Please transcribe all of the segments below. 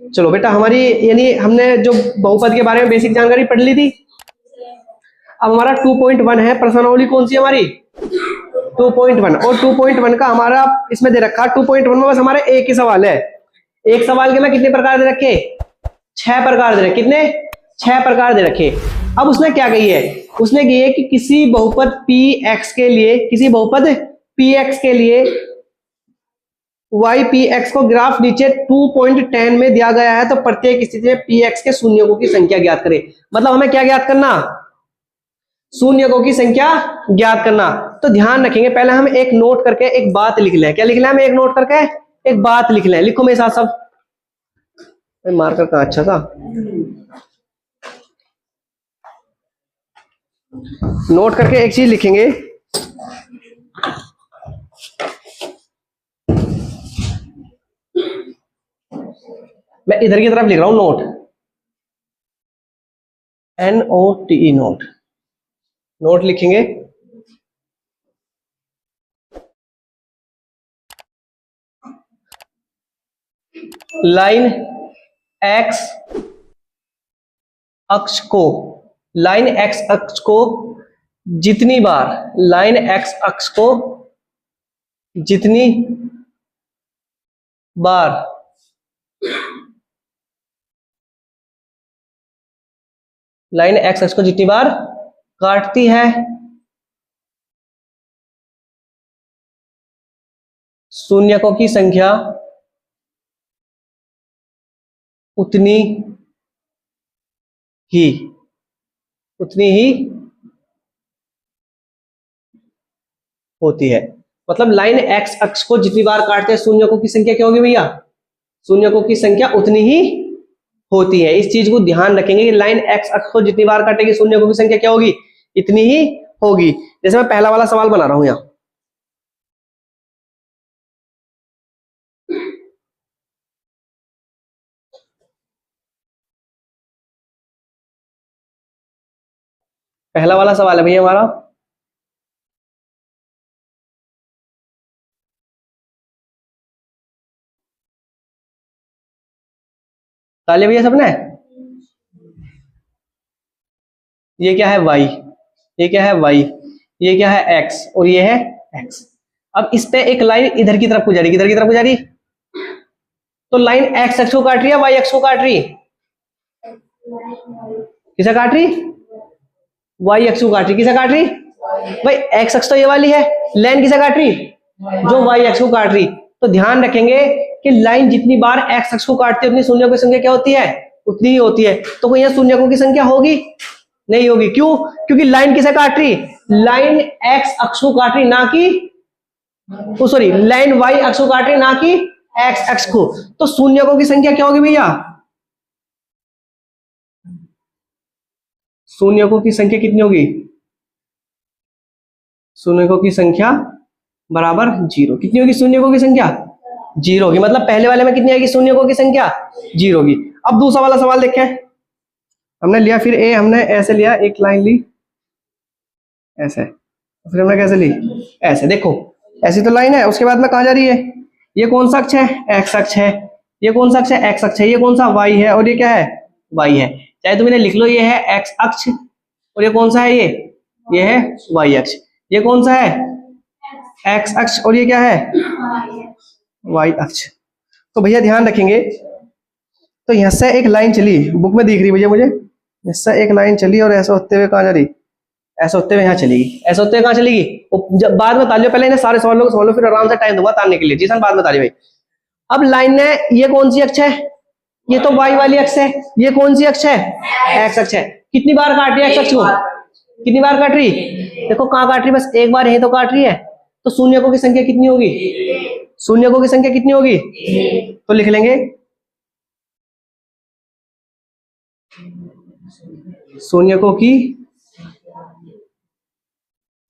चलो बेटा, हमारी यानी हमने जो बहुपद के बारे में बेसिक जानकारी पढ़ ली थी। अब हमारा 2.1 है, प्रश्नावली कौन सी है हमारी 2.1, और 2.1 का हमारा इसमें दे रखा 2.1 में बस हमारे एक ही सवाल है। एक सवाल के में कितने प्रकार दे रखे 6 प्रकार दे रखे। कितने 6 प्रकार दे रखे। अब उसने क्या कही है, उसने कही है कि किसी बहुपद px के लिए, किसी बहुपद px के लिए ypx को ग्राफ नीचे 2.10 में दिया गया है तो प्रत्येक स्थिति में px के शून्यकों की संख्या ज्ञात करें। मतलब हमें क्या ज्ञात करना, शून्यकों की संख्या ज्ञात करना। तो ध्यान रखेंगे, पहले हम एक नोट करके एक बात लिख लें। क्या लिख लें हम, एक नोट करके एक बात लिख लें। लिखो मेरे साथ सब, मार्कर का अच्छा था, नोट करके एक चीज लिखेंगे। मैं इधर की तरफ लिख रहा हूं नोट, NOTE नोट। नोट लिखेंगे लाइन एक्स अक्ष को, लाइन एक्स अक्ष को जितनी बार, लाइन एक्स अक्ष को जितनी बार लाइन एक्स अक्ष को जितनी बार काटती है शून्यकों की संख्या उतनी ही होती है। मतलब लाइन एक्स अक्ष को जितनी बार काटते हैं शून्यकों की संख्या क्या होगी भैया, शून्यकों की संख्या उतनी ही होती है। इस चीज को ध्यान रखेंगे कि लाइन एक्स अक्ष को जितनी बार काटेगी शून्यकों की संख्या क्या होगी, इतनी ही होगी। जैसे मैं पहला वाला सवाल बना रहा हूं यहां, पहला वाला सवाल है भैया हमारा, ताले भैया सबने। ये क्या है y, ये क्या है y, ये क्या है x और ये है x। अब इस पे एक लाइन इधर की तरफ को जा रही, इधर की तरफ को जा रही, तो लाइन x अक्ष को काट रही है y अक्ष को काट रही, किसे काट रही, y अक्ष को काट रही। किसे काट रही भाई, x अक्ष तो ये वाली है, लाइन किसे काट रही, जो y अक्ष को काट रही। तो ध्यान रखेंगे कि लाइन जितनी बार x अक्ष को काटती है उतनी शून्यकों की संख्या क्या होती है, उतनी ही होती है। तो कोई यहाँ शून्यकों की संख्या होगी, नहीं होगी। क्यों, क्योंकि लाइन किसे काट रही, लाइन x अक्ष को काट रही, ना कि सॉरी लाइन y अक्ष को काट रही, ना कि x अक्ष को। तो शून्यकों की संख्या क्या होगी भैया, शून्यकों की संख्या कितनी होगी, शून्यकों की संख्या बराबर 0। कितनी होगी शून्यकों की संख्या, 0 होगी। मतलब पहले वाले में कितनी आएगी शून्यकों की संख्या, 0 होगी। अब दूसरा वाला सवाल देखें, हमने लिया फिर ए, हमने ऐसे लिया, एक लाइन ली ऐसे, फिर हमने कैसे ली ऐसे। देखो ऐसी तो लाइन है, उसके बाद में कहा जा रही है, ये कौन सा अक्ष है, एक्स अक्ष है। ये कौन सा अक्ष है, एक्स अक्ष है। ये कौन सा, वाई है, और ये क्या है, वाई है। चाहे तुम इन्हें लिख लो, ये है एक्स अक्ष और ये कौन सा है, ये है वाई अक्ष। ये कौन सा है, एक्स अक्ष और ये क्या है, वाई अक्ष। तो भैया ध्यान रखेंगे, तो यहाँ से एक लाइन चली, बुक में दिख रही भैया मुझे, इससे एक लाइन चली और ऐसा होते हुए कहाँ जा रही, ऐसा होते हुए यहाँ चलेगी, ऐसा होते हुए कहाँ चलेगी। जब बाद में तालियो, पहले इन्हें सारे सवालों को समझ लो, फिर आराम से टाइम दूंगा तारने के लिए। जी सर, बाद में तालियो भाई। अब लाइन ने, ये कौन सी अक्ष है, ये तो वाई वाली अक्ष है। ये कौन सी अक्ष है, एक्स अक्ष है। कितनी बार काट रही है एक्स अक्ष को, कितनी बार काट रही, देखो कहाँ काट रही, बस एक बार यही तो काट रही है। तो शून्यकों की संख्या कितनी होगी, शून्यकों की संख्या कितनी होगी, तो लिख लेंगे शून्यकों की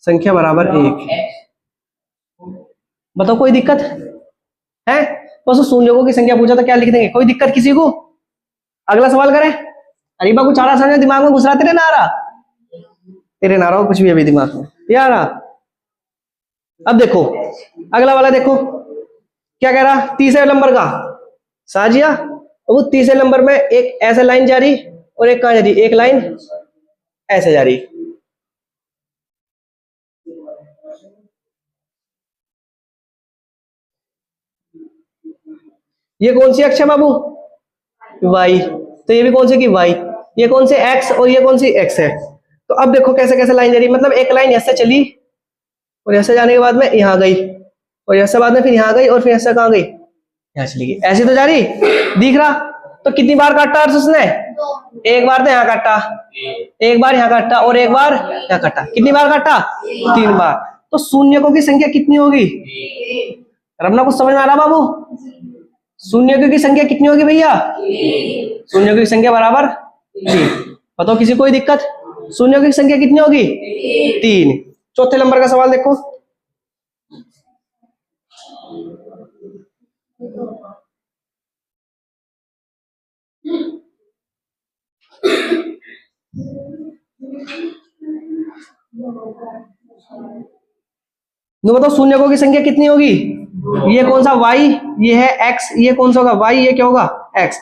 संख्या बराबर 1। बताओ कोई दिक्कत है, बस शून्यकों की संख्या पूछा तो क्या लिख देंगे, कोई दिक्कत किसी को। अगला सवाल करें। अरीबा कुछ आ रहा समझ दिमाग में, घुस रहा तेरे, ना आ रहा, तेरे ना रहा कुछ भी अभी दिमाग में, ये आ रहा। अब देखो अगला वाला, देखो क्या कह रहा, तीसरे नंबर का साजिया, वो तीसरे नंबर में एक ऐसे लाइन जा रही और एक कहां जा रही, एक लाइन ऐसे जा रही। ये कौन सी अक्ष है बाबू, वाई। तो ये भी कौन सी की वाई, ये कौन से एक्स और ये कौन सी एक्स है। तो अब देखो कैसे कैसे लाइन जा रही, मतलब एक लाइन ऐसे चली और ऐसे जाने के बाद में यहाँ गई और ऐसे बाद में फिर यहाँ गई और फिर ऐसे कहाँ गई, यहाँ चली गई, ऐसे तो जा रही, दिख रहा। तो कितनी बार काटा अर्थ उसने, एक बार तो यहाँ काटा, एक बार यहाँ काटा और एक बार यहाँ काटा। कितनी बार काटा, 3 बार। तो शून्यकों की संख्या कितनी होगी, रमना कुछ समझ में आ रहा बाबू, शून्यकों की संख्या कितनी होगी भैया, शून्यकों की संख्या बराबर 3। बताओ किसी कोई दिक्कत, शून्यकों की संख्या कितनी होगी 3। चौथे नंबर का सवाल देखो, बताओ शून्यकों की संख्या कितनी होगी, ये कौन सा y, ये है x, ये कौन सा होगा y, ये क्या होगा x।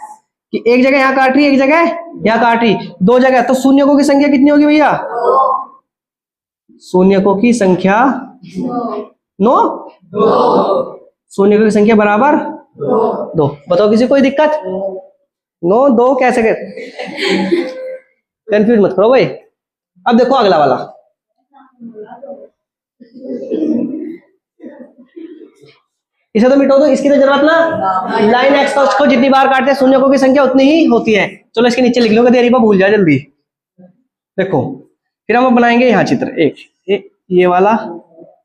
कि एक जगह यहाँ काट रही, एक जगह यहाँ काट रही, 2 जगह। तो शून्यकों की संख्या कितनी होगी भैया, शून्यकों की संख्या 9, शून्यकों की संख्या बराबर 2। बताओ किसी कोई दिक्कत, 9 2 कैसे, कंफ्यूज मत करो भाई। अब देखो अगला वाला, इसे तो मिटो दो, इसकी तो जरूरत ना, लाइन एक्स अक्ष को जितनी बार काटते हैं शून्यकों की संख्या उतनी ही होती है। चलो इसके नीचे लिख लो, देरी पर भूल जाए जल्दी। देखो फिर हम बनाएंगे यहाँ चित्र, एक ये वाला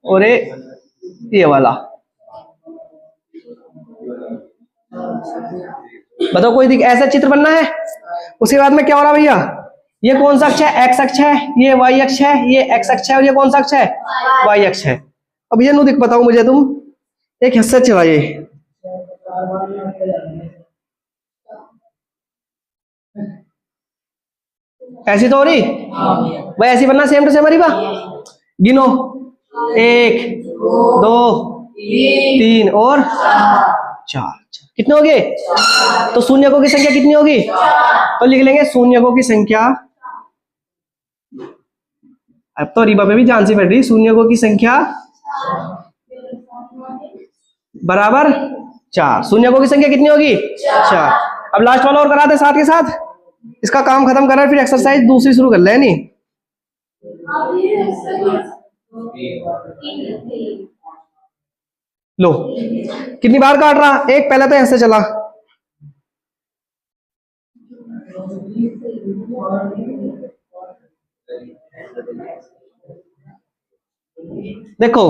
और एक ये वाला। बताओ कोई ऐसा चित्र बनना है। उसके बाद में क्या हो रहा भैया, ये कौन सा अक्ष है, एक्स अक्ष है, ये वाई अक्ष है, ये एक्स अक्ष है और ये कौन सा अक्ष है, वाई अक्ष है। अब ये नु दिख बताओ मुझे तुम, एक हिस्सा चलाइए, ऐसी तो हो रही भाई, ऐसी बनना सेम टू सेम हरी बा। गिनो 1 2 3 और 4। कितने हो गए, तो शून्यकों की संख्या कितनी होगी, तो लिख लेंगे शून्यकों की संख्या, अब तो रीबा पे भी जान सी पड़ रही, शून्यकों की संख्या बराबर 4। शून्यकों की संख्या कितनी होगी 4। अब लास्ट वाला और करा दे साथ के साथ, इसका काम खत्म कर रहा है, फिर एक्सरसाइज दूसरी शुरू कर ले नहीं। लो कितनी बार काट रहा, एक, पहले तो ऐसे चला, देखो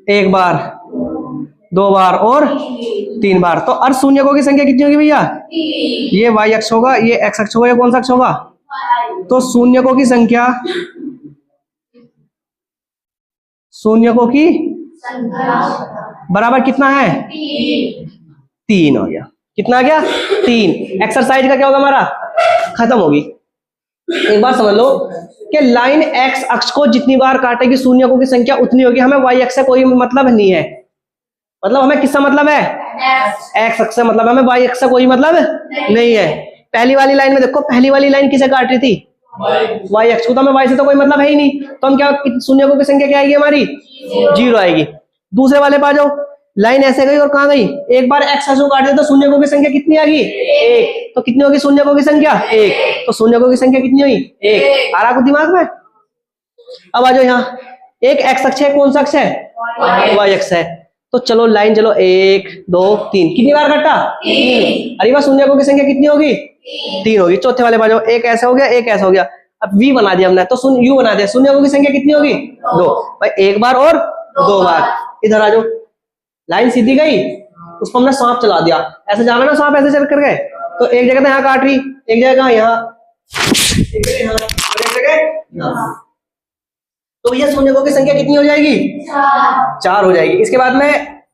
1 बार 2 बार और 3 बार। तो अर्ध शून्यकों की संख्या कितनी होगी भैया, ये वाई अक्ष होगा, ये एक्स अक्ष होगा, ये कौन सा अक्ष होगा, तो शून्यकों की संख्या, शून्यकों की बराबर कितना है 3 हो गया। कितना आ गया 3। एक्सरसाइज का क्या होगा हमारा, खत्म होगी। एक बार समझ लो कि लाइन एक्स अक्ष को जितनी बार काटेगी शून्यकों की संख्या उतनी होगी। हमें वाई अक्ष से कोई मतलब नहीं है, मतलब हमें किससे मतलब है, एक्स अक्ष से मतलब, हमें वाई अक्ष से कोई मतलब नहीं है। पहली वाली लाइन में देखो, पहली वाली लाइन किसे काट रही थी, वाई अक्ष को, तो हमें वाई से तो कोई मतलब है ही नहीं, तो हम क्या, शून्यकों की संख्या क्या आएगी हमारी 0 आएगी। दूसरे वाले पे आ जाओ, लाइन ऐसे गई और कहां गई, एक बार एक्स अक्ष को काट दिया तो शून्यकों की संख्या कितनी आ गई 1। तो कितनी होगी शून्यकों की संख्या 1, तो शून्यकों की संख्या कितनी हुई 1। आ रहा कुछ दिमाग में। अब आ जाओ यहाँ, एक एक्स अक्ष है, कौन सा अक्ष है, वाई अक्ष है। तो चलो लाइन चलो 1 2 3, कितनी बार काटा 3। अरे वाह, शून्यकों की संख्या कितनी होगी 3 होगी। चौथे वाले पे आ जाओ, एक ऐसा हो गया, एक ऐसा हो गया, अब वी बना दिया हमने, तो यू बना दिया। शून्यकों की संख्या कितनी होगी 2 भाई, 1 बार और 2 बार। इधर आ जाओ, लाइन सीधी गई, उसको हमने सांप चला दिया, ऐसे जाना ना सांप, ऐसे चल कर गए, तो एक जगह तो यहाँ काट रही, एक जगह यहाँ, एक जगह यहाँ, एक जगह यहाँ। तो भैया शून्यकों की संख्या कितनी हो जाएगी 4 हो जाएगी। इसके बाद में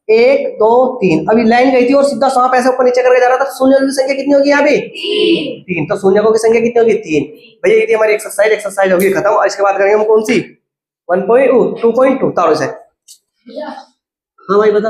1 2 3, अभी लाइन गई थी और सीधा सांप ऐसे ऊपर नीचे करके जा रहा था, शून्यकों की संख्या कितनी होगी यहाँ पे 3। तो शून्यकों की संख्या कितनी होगी 3। भैया ये थी हमारी एक्सरसाइज होगी खत्म। और इसके बाद करेंगे हम कौन सी 1.2 2.2 तारों से। हाँ भाई बता।